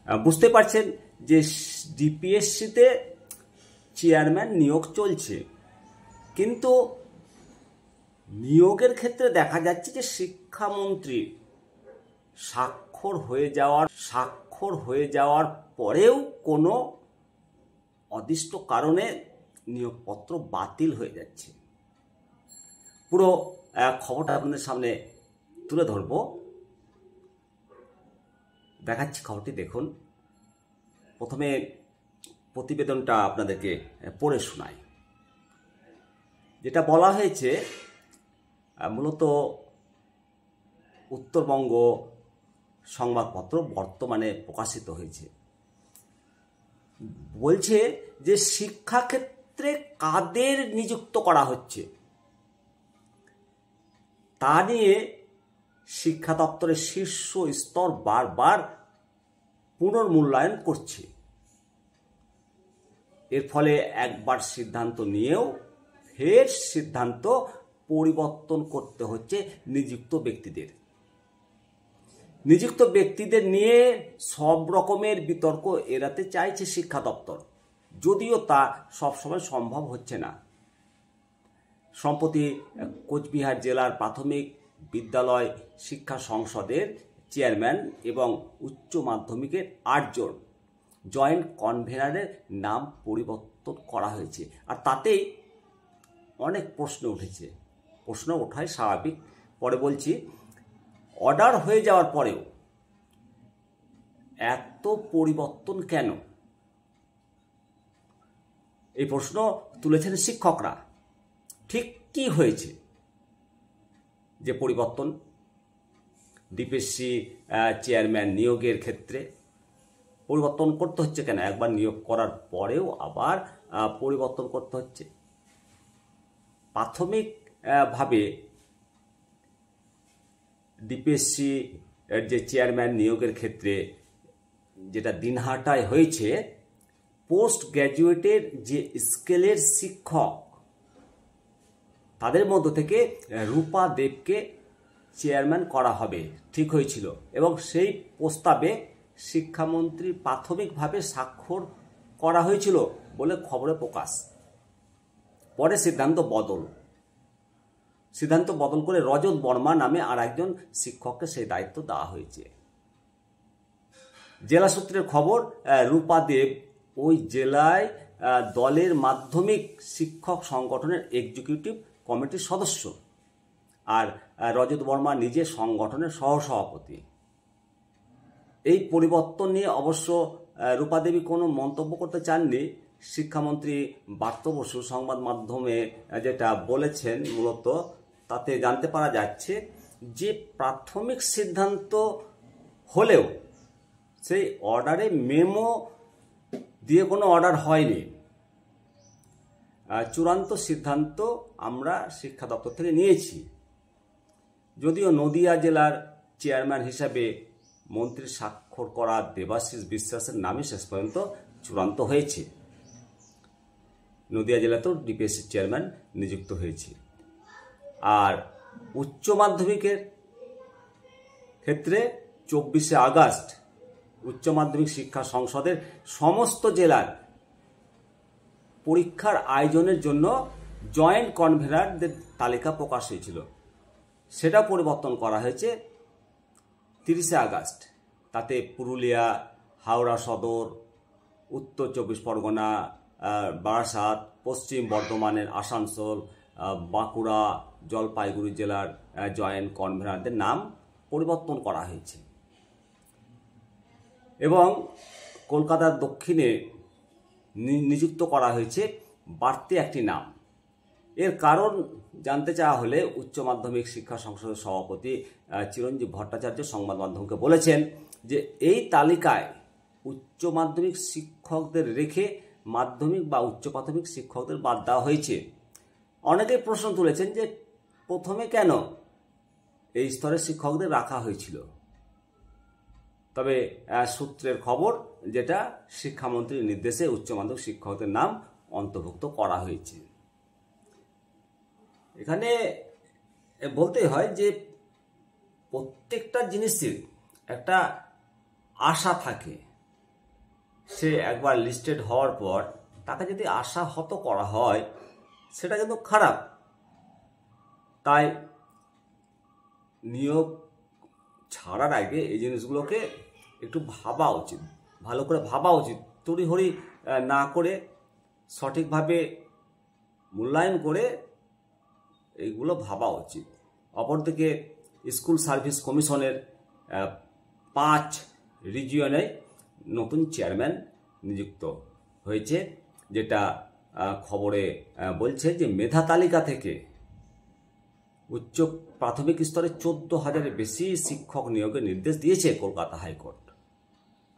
বুঝতে পারছেন যে ডিপিএসসিতে চেয়ারম্যান নিয়োগ চলছে, কিন্তু নিয়োগের ক্ষেত্রে দেখা যাচ্ছে যে শিক্ষামন্ত্রী স্বাক্ষর হয়ে যাওয়ার পরেও কোনো অদিষ্ট কারণে নিয়োগপত্র বাতিল হয়ে যাচ্ছে। পুরো খবরটা আপনাদের সামনে তুলে ধরব, দেখাচ্ছি খবরটি দেখুন। প্রথমে প্রতিবেদনটা আপনাদেরকে পড়ে শোনাই। যেটা বলা হয়েছে, মূলত উত্তরবঙ্গ সংবাদপত্র বর্তমানে প্রকাশিত হয়েছে। বলছে যে শিক্ষাক্ষেত্রে কাদের নিযুক্ত করা হচ্ছে তা নিয়ে শিক্ষা দপ্তরের শীর্ষ স্তর বারবার পুনর্মূল্যায়ন করছে। এর ফলে একবার সিদ্ধান্ত নিয়েও ফের সিদ্ধান্ত পরিবর্তন করতে হচ্ছে নিযুক্ত ব্যক্তিদের নিয়ে সব রকমের বিতর্ক এড়াতে চাইছে শিক্ষা দপ্তর, যদিও তা সবসময় সম্ভব হচ্ছে না। সম্প্রতি কোচবিহার জেলার প্রাথমিক বিদ্যালয় শিক্ষা সংসদের চেয়ারম্যান এবং উচ্চ মাধ্যমিকের 8 জন জয়েন্ট কনভেনারের নাম পরিবর্তন করা হয়েছে। আর তাতেই অনেক প্রশ্ন উঠেছে। প্রশ্ন ওঠাই স্বাভাবিক। পরে বলছি, অর্ডার হয়ে যাওয়ার পরেও এত পরিবর্তন কেন? এই প্রশ্ন তুলেছেন শিক্ষকরা। ঠিক কি হয়েছে যে পরিবর্তন? ডিপিএসসি চেয়ারম্যান নিয়োগের ক্ষেত্রে পরিবর্তন করতে হচ্ছে কেন? একবার নিয়োগ করার পরেও আবার পরিবর্তন করতে হচ্ছে। প্রাথমিকভাবে ডিপিএসসি যে চেয়ারম্যান নিয়োগের ক্ষেত্রে যেটা দিনহাটায় হয়েছে, পোস্ট গ্র্যাজুয়েটের যে স্কেলের শিক্ষক তাদের মধ্য থেকে রূপা দেবকে চেয়ারম্যান করা হবে ঠিক হয়েছিল, এবং সেই প্রস্তাবে শিক্ষামন্ত্রী প্রাথমিকভাবে স্বাক্ষর করা হয়েছিল বলে খবরে প্রকাশ। পরে সিদ্ধান্ত বদল করে রজত বর্মা নামে আর একজন শিক্ষককে সেই দায়িত্ব দেওয়া হয়েছে। জেলা সূত্রের খবর, রূপা দেব ওই জেলায় দলের মাধ্যমিক শিক্ষক সংগঠনের এক্সিকিউটিভ কমিটির সদস্য, আর রজত বর্মা নিজে সংগঠনের সহসভাপতি। এই পরিবর্তন নিয়ে অবশ্য রূপা দেবী কোনো মন্তব্য করতে চাননি। শিক্ষামন্ত্রী ব্রাত্য বসু সংবাদ মাধ্যমে যেটা বলেছেন, মূলত তাতে জানতে পারা যাচ্ছে যে প্রাথমিক সিদ্ধান্ত হলেও সেই অর্ডারে মেমো দিয়ে কোনো অর্ডার হয়নি। চূড়ান্ত সিদ্ধান্ত আমরা শিক্ষা দপ্তর থেকে নিয়েছি। যদিও নদিয়া জেলার চেয়ারম্যান হিসাবে মন্ত্রীর স্বাক্ষর করা দেবাশিস বিশ্বাসের নামই শেষ পর্যন্ত চূড়ান্ত হয়েছে। নদিয়া জেলাতেও ডিপিএসসি চেয়ারম্যান নিযুক্ত হয়েছে। আর উচ্চ মাধ্যমিকের ক্ষেত্রে 24শে আগস্ট উচ্চ মাধ্যমিক শিক্ষা সংসদের সমস্ত জেলার পরীক্ষার আয়োজনের জন্য জয়েন্ট কনভেনারদের তালিকা প্রকাশ হয়েছিল। সেটা পরিবর্তন করা হয়েছে 30শে আগস্ট। তাতে পুরুলিয়া, হাওড়া সদর, উত্তর 24 পরগনা, বারাসাত, পশ্চিম বর্ধমানের আসানসোল, বাঁকুড়া, জলপাইগুড়ি জেলার জয়েন্ট কনভেনারদের নাম পরিবর্তন করা হয়েছে। এবং কলকাতার দক্ষিণে নিযুক্ত করা হয়েছে বাড়তি একটি নাম। এর কারণ জানতে চাওয়া হলে উচ্চ মাধ্যমিক শিক্ষা সংসদের সভাপতি চিরঞ্জীব ভট্টাচার্য সংবাদ মাধ্যমকে বলেছেন যে এই তালিকায় উচ্চ মাধ্যমিক শিক্ষকদের রেখে মাধ্যমিক বা উচ্চ প্রাথমিক শিক্ষকদের বাদ দেওয়া হয়েছে। অনেকে প্রশ্ন তুলেছেন যে প্রথমে কেন এই স্তরের শিক্ষকদের রাখা হয়েছিল। তবে সূত্রের খবর, যেটা শিক্ষামন্ত্রীর নির্দেশে উচ্চ মাধ্যমিক শিক্ষকদের নাম অন্তর্ভুক্ত করা হয়েছে। এখানে বলতে হয় যে প্রত্যেকটা জিনিসের একটা আশা থাকে, সে একবার লিস্টেড হওয়ার পর তাকে যদি আশাহত করা হয় সেটা কিন্তু খারাপ। তাই নিয়োগ ছাড়ার আগে এই জিনিসগুলোকে একটু ভাবা উচিত, ভালো করে ভাবা উচিত, তড়িঘড়ি না করে সঠিকভাবে মূল্যায়ন করে এইগুলো ভাবা উচিত। অপরদিকে স্কুল সার্ভিস কমিশনের 5 রিজিয়নে নতুন চেয়ারম্যান নিযুক্ত হয়েছে, যেটা খবরে বলছে যে মেধা তালিকা থেকে উচ্চ প্রাথমিক স্তরে 14,000-এর বেশি শিক্ষক নিয়োগের নির্দেশ দিয়েছে কলকাতা হাইকোর্ট।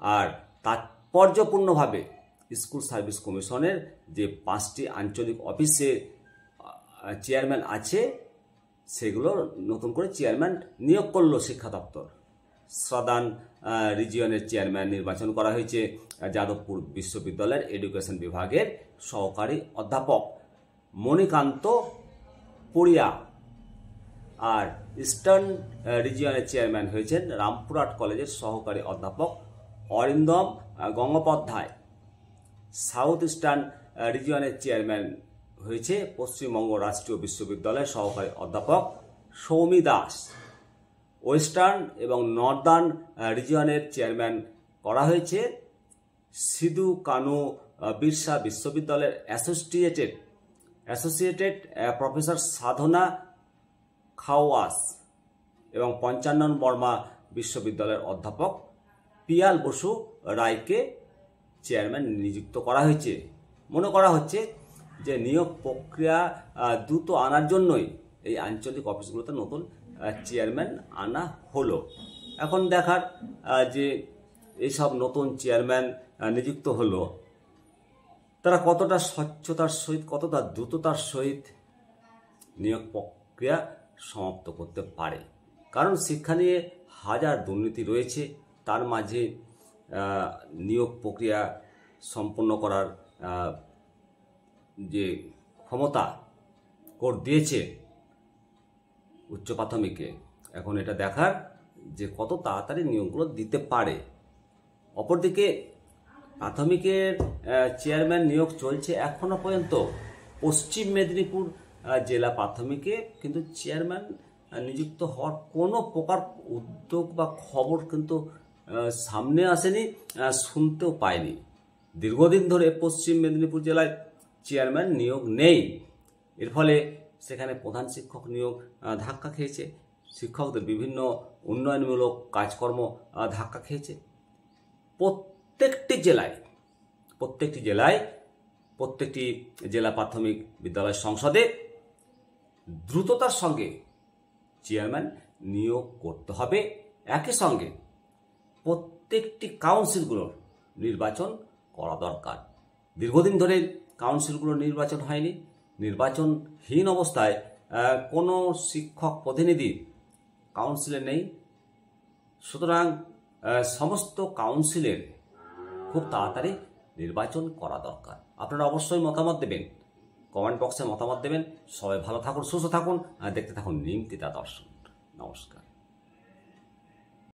আর তাৎপর্যপূর্ণভাবে স্কুল সার্ভিস কমিশনের যে 5টি আঞ্চলিক অফিসে চেয়ারম্যান আছে সেগুলো নতুন করে চেয়ারম্যান নিয়োগ করলো শিক্ষা দপ্তর। সাদার্ন রিজিয়নের চেয়ারম্যান নির্বাচন করা হয়েছে যাদবপুর বিশ্ববিদ্যালয়ের এডুকেশন বিভাগের সহকারী অধ্যাপক মণিকান্ত পড়িয়া। আর ইস্টার্ন রিজিয়নের চেয়ারম্যান হয়েছেন রামপুরহাট কলেজের সহকারী অধ্যাপক অরিন্দম গঙ্গোপাধ্যায়। সাউথ ইস্টার্ন রিজিয়নের চেয়ারম্যান হয়েছে পশ্চিমবঙ্গ রাষ্ট্রীয় বিশ্ববিদ্যালয়ের সহকারী অধ্যাপক সৌমি দাস। ওয়েস্টার্ন এবং নর্দার্ন রিজিয়নের চেয়ারম্যান করা হয়েছে সিধু কানু বিরসা বিশ্ববিদ্যালয়ের অ্যাসোসিয়েটেড প্রফেসর সাধনা খাওয়াস এবং 55 বর্মা বিশ্ববিদ্যালয়ের অধ্যাপক পিয়াল বসু রায়কে চেয়ারম্যান নিযুক্ত করা হয়েছে। মনে করা হচ্ছে যে নিয়োগ প্রক্রিয়া দ্রুত আনার জন্যই এই আঞ্চলিক অফিসগুলোতে নতুন চেয়ারম্যান আনা হলো। এখন দেখার যে এইসব নতুন চেয়ারম্যান নিযুক্ত হলো তারা কতটা স্বচ্ছতার সহিত, কতটা দ্রুততার সহিত নিয়োগ প্রক্রিয়া সমাপ্ত করতে পারে। কারণ শিক্ষা নিয়ে হাজার দুর্নীতি রয়েছে, তার মাঝে নিয়োগ প্রক্রিয়া সম্পন্ন করার যে ক্ষমতা কোর্ট দিয়েছে উচ্চ প্রাথমিকে, এখন এটা দেখার যে কত তাড়াতাড়ি নিয়োগগুলো দিতে পারে। অপরদিকে প্রাথমিকের চেয়ারম্যান নিয়োগ চলছে এখনো পর্যন্ত। পশ্চিম মেদিনীপুর জেলা প্রাথমিকে কিন্তু চেয়ারম্যান নিযুক্ত হওয়ার কোনো প্রকার উদ্যোগ বা খবর কিন্তু সামনে আসেনি, শুনতেও পায়নি। দীর্ঘদিন ধরে পশ্চিম মেদিনীপুর জেলায় চেয়ারম্যান নিয়োগ নেই। এর ফলে সেখানে প্রধান শিক্ষক নিয়োগ ধাক্কা খেয়েছে, শিক্ষকদের বিভিন্ন উন্নয়নমূলক কাজকর্ম ধাক্কা খেয়েছে। প্রত্যেকটি জেলায় প্রত্যেকটি জেলা প্রাথমিক বিদ্যালয় সংসদে দ্রুততার সঙ্গে চেয়ারম্যান নিয়োগ করতে হবে। একই সঙ্গে প্রত্যেকটি কাউন্সিলগুলোর নির্বাচন করা দরকার। দীর্ঘদিন ধরে কাউন্সিলগুলোর নির্বাচন হয়নি, নির্বাচনহীন অবস্থায় কোনো শিক্ষক প্রতিনিধি কাউন্সিলে নেই। সুতরাং সমস্ত কাউন্সিলের খুব তাড়াতাড়ি নির্বাচন করা দরকার। আপনারা অবশ্যই মতামত দেবেন, কমেন্ট বক্সে মতামত দেবেন। সবাই ভালো থাকুন, সুস্থ থাকুন, আর দেখতে থাকুন নিমতিতা দর্শন। নমস্কার।